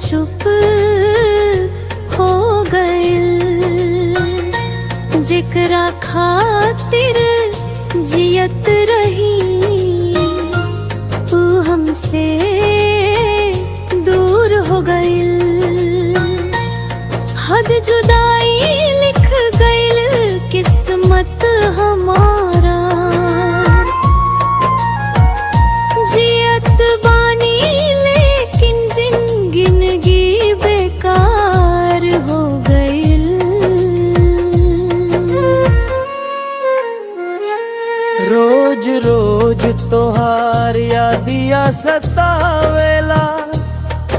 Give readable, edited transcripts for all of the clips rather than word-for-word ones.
चुप हो गइल। जेकरा खातिर जियत रही तू हमसे दूर हो गइल। हद जुदाई लिख गइल किस्मत हमारा। जियत बानी लेकिन जिंदगी बेकार हो गइल। रोज रोज तोहार यादिया सतावेला।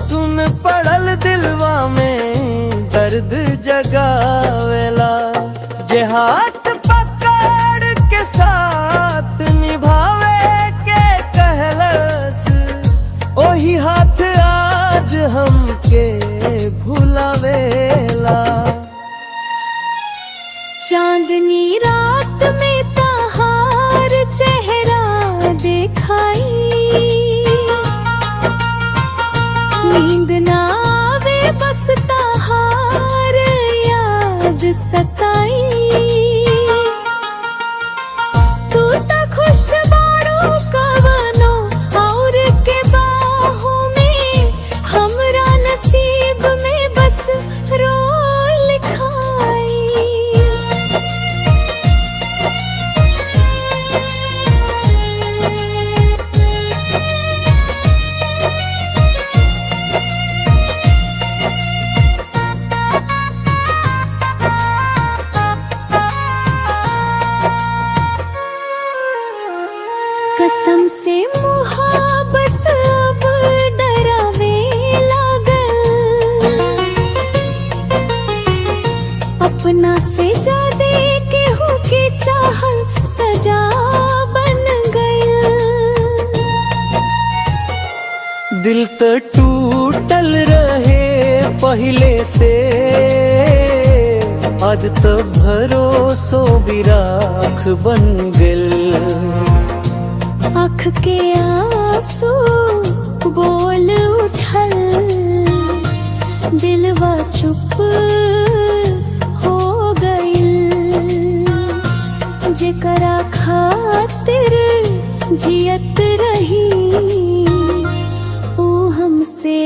सुन पड़ल दिलवा में दर्द जगावेला। जे हाथ पकड़ के साथ निभावे के कहलस, ओही हाथ आज हमके भुलावेला। चांदनी रात में ताहार चेहरा देखाई। नींद ना आवे बस ताहार याद सताई। तू ता खुश बाड़ू कवनो और के बाहों में। हमरा नसीब में बस रो लिखाई। कसम से मुहाबत अब डरावे लागल। अपना से ज्यादा केहू के चाहल सजा बन गइल। दिल तो टूटल रहे पहले से, आज तो भरोसो भी राख बन गइल। आँख के आंसू बोल उठल, दिलवा चुप हो गइल। जेकरा खातिर जियत रही ओ हमसे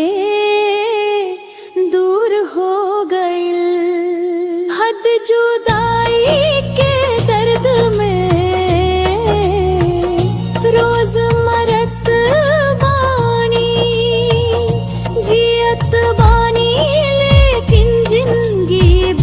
दूर हो गइल। हद जुदाई के दर्द में रोज मरत बानी। जियत बानी लेकिन जिंदगी